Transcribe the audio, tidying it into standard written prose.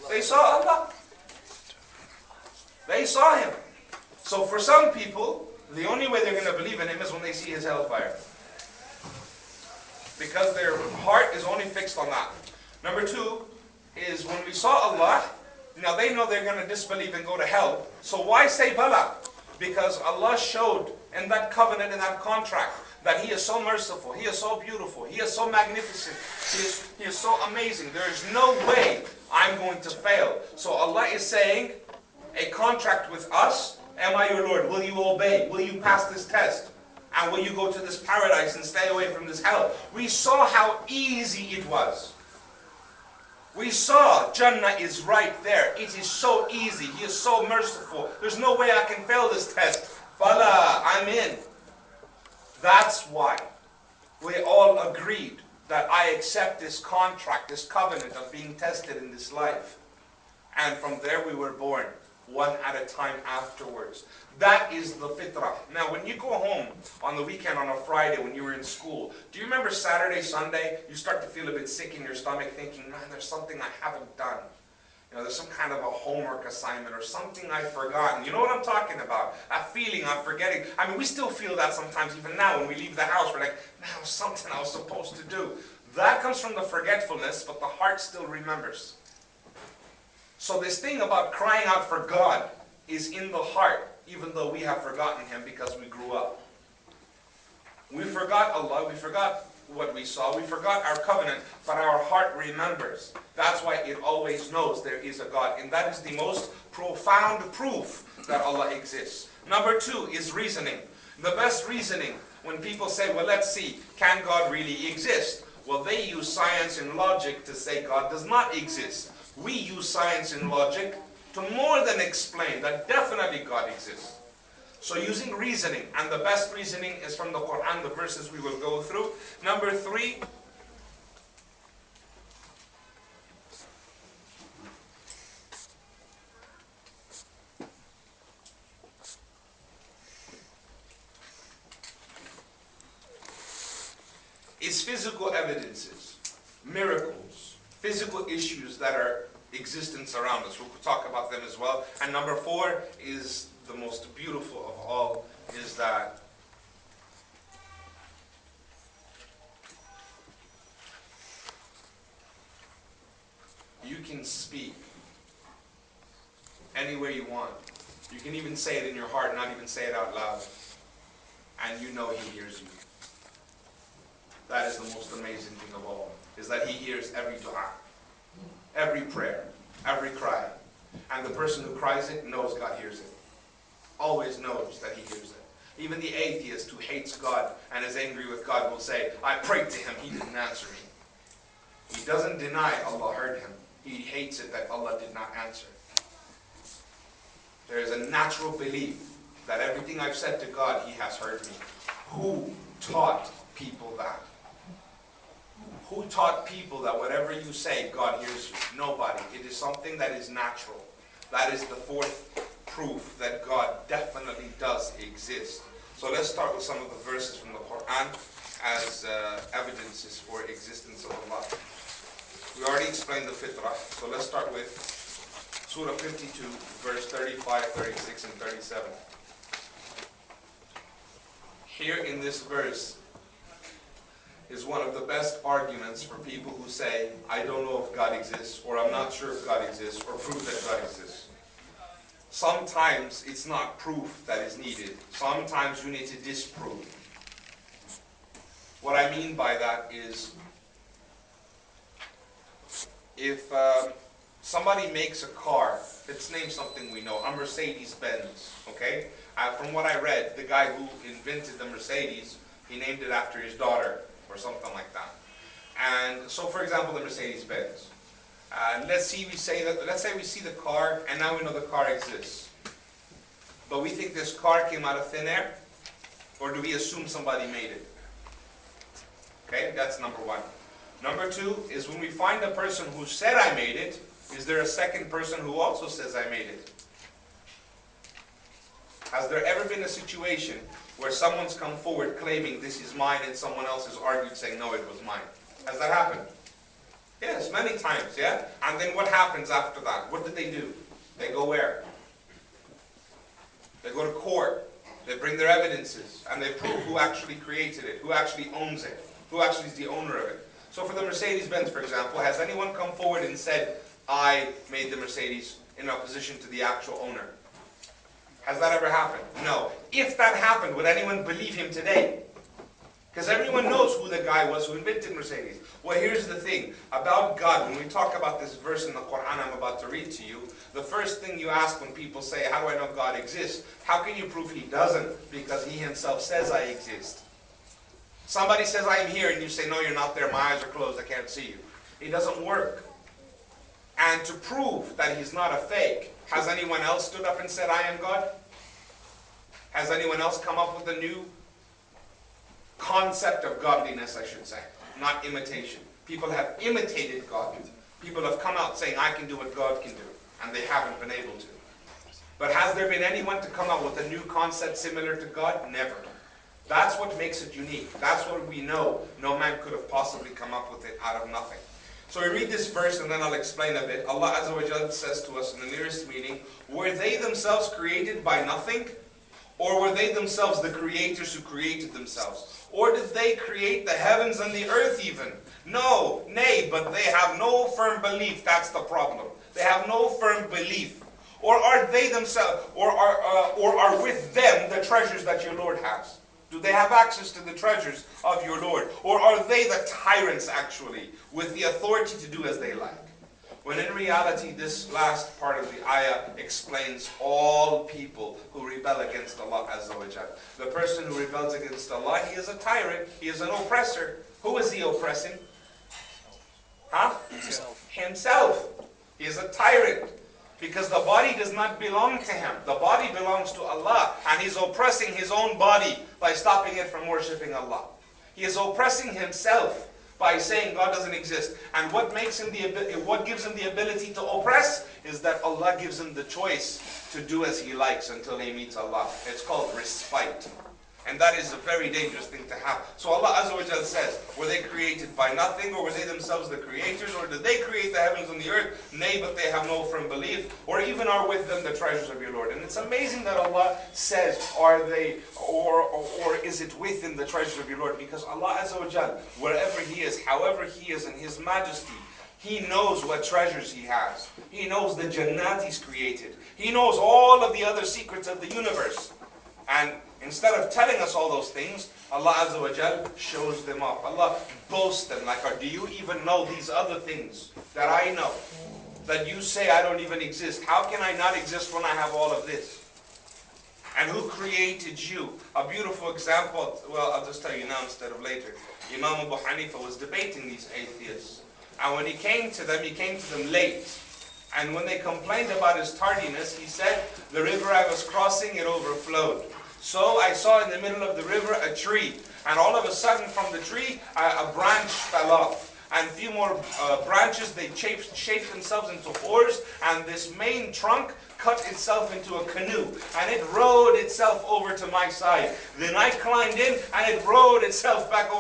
They saw Allah. They saw Him. So for some people, the only way they're going to believe in Him is when they see His hellfire. Because their heart is only fixed on that. Number two is when we saw Allah, now they know they're going to disbelieve and go to hell. So why say Bala? Because Allah showed in that covenant, in that contract, that He is so merciful, He is so beautiful, He is so magnificent, He is so amazing. There is no way I'm going to fail. So Allah is saying, a contract with us, am I your Lord? Will you obey? Will you pass this test? And will you go to this paradise and stay away from this hell? We saw how easy it was. We saw Jannah is right there. It is so easy. He is so merciful. There's no way I can fail this test. Fala, I'm in. That's why we all agreed that I accept this contract, this covenant of being tested in this life. And from there we were born, one at a time afterwards. That is the fitrah. Now when you go home on the weekend on a Friday when you were in school, do you remember Saturday, Sunday, you start to feel a bit sick in your stomach thinking, man, there's something I haven't done. You know, there's some kind of a homework assignment or something I've forgotten. You know what I'm talking about? That feeling I'm forgetting. I mean, we still feel that sometimes, even now when we leave the house, we're like, man, there's something I was supposed to do. That comes from the forgetfulness, but the heart still remembers. So this thing about crying out for God is in the heart, even though we have forgotten Him because we grew up. We forgot Allah, we forgot what we saw, we forgot our covenant, but our heart remembers. That's why it always knows there is a God. And that is the most profound proof that Allah exists. Number two is reasoning. The best reasoning, when people say, well, let's see, can God really exist? Well, they use science and logic to say God does not exist. We use science and logic to more than explain that definitely God exists. So using reasoning, and the best reasoning is from the Quran, the verses we will go through. Number three, is physical evidences, miracles, physical issues that are existence around us. We'll talk about them as well. And number four is the most beautiful of all, is that you can speak any way you want. You can even say it in your heart, not even say it out loud. And you know He hears you. That is the most amazing thing of all, is that He hears every dua, every prayer, every cry. And the person who cries it knows God hears it. Always knows that He hears it. Even the atheist who hates God and is angry with God will say, I prayed to Him, He didn't answer me. He doesn't deny Allah heard him. He hates it that Allah did not answer. There is a natural belief that everything I've said to God, He has heard me. Who taught people that? Who taught people that whatever you say, God hears you? Nobody. It is something that is natural. That is the fourth proof that God definitely does exist. So let's start with some of the verses from the Quran as evidences for existence of Allah. We already explained the fitrah, so let's start with Surah 52, verse 35, 36, and 37. Here in this verse is one of the best arguments for people who say, I don't know if God exists, or I'm not sure if God exists, or prove that God exists. Sometimes it's not proof that is needed. Sometimes you need to disprove. What I mean by that is, if somebody makes a car, let's name something we know, a Mercedes-Benz, okay? From what I read, the guy who invented the Mercedes, he named it after his daughter, or something like that. And so, for example, the Mercedes-Benz. Let's say we see the car, and now we know the car exists. But we think this car came out of thin air, or do we assume somebody made it? Okay, that's number one. Number two is when we find a person who said I made it, is there a second person who also says I made it? Has there ever been a situation where someone's come forward claiming this is mine and someone else has argued saying no, it was mine? Has that happened? Yes, many times, yeah? And then what happens after that? What did they do? They go where? They go to court. They bring their evidences, and they prove who actually created it, who actually owns it, who actually is the owner of it. So for the Mercedes-Benz, for example, has anyone come forward and said, I made the Mercedes in opposition to the actual owner? Has that ever happened? No. If that happened, would anyone believe him today? Because everyone knows who the guy was who invented Mercedes. Well, here's the thing about God. When we talk about this verse in the Quran I'm about to read to you, the first thing you ask when people say, how do I know God exists? How can you prove He doesn't? Because He Himself says I exist. Somebody says I'm here and you say, no, you're not there. My eyes are closed. I can't see you. It doesn't work. And to prove that He's not a fake, has anyone else stood up and said, I am God? Has anyone else come up with a new concept of godliness, I should say, not imitation? People have imitated God. People have come out saying, I can do what God can do, and they haven't been able to. But has there been anyone to come out with a new concept similar to God? Never. That's what makes it unique. That's what we know. No man could have possibly come up with it out of nothing. So we read this verse and then I'll explain a bit. Allah Azza wa Jalla says to us in the nearest meaning, were they themselves created by nothing? Or were they themselves the creators who created themselves? Or did they create the heavens and the earth even? No, nay, but they have no firm belief. That's the problem. They have no firm belief. Or are they themselves, or are with them the treasures that your Lord has? Do they have access to the treasures of your Lord? Or are they the tyrants actually, with the authority to do as they like? When in reality, this last part of the ayah explains all people who rebel against Allah Azza wa Jal. The person who rebels against Allah, he is a tyrant, he is an oppressor. Who is he oppressing? Huh? Himself. He is a tyrant. Because the body does not belong to him. The body belongs to Allah. And he's oppressing his own body by stopping it from worshipping Allah. He is oppressing himself by saying God doesn't exist. And what makes him what gives him the ability to oppress is that Allah gives him the choice to do as he likes until he meets Allah. It's called respite. And that is a very dangerous thing to have. So Allah Azza wa Jal says, were they created by nothing, or were they themselves the creators, or did they create the heavens and the earth? Nay, but they have no firm belief, or even are with them the treasures of your Lord. And it's amazing that Allah says, are they, or is it within the treasures of your Lord? Because Allah Azza wa Jal, wherever He is, however He is in His majesty, He knows what treasures He has. He knows the Jannat He's created. He knows all of the other secrets of the universe. And instead of telling us all those things, Allah Azza wa Jal shows them off. Allah boasts them like, do you even know these other things that I know? That you say I don't even exist. How can I not exist when I have all of this? And who created you? A beautiful example, well, I'll just tell you now instead of later. Imam Abu Hanifa was debating these atheists. And when he came to them late. And when they complained about his tardiness, he said, the river I was crossing, it overflowed. So I saw in the middle of the river a tree. And all of a sudden from the tree, a branch fell off. And a few more branches, they shaped themselves into oars. And this main trunk cut itself into a canoe. And it rowed itself over to my side. Then I climbed in and it rowed itself back over.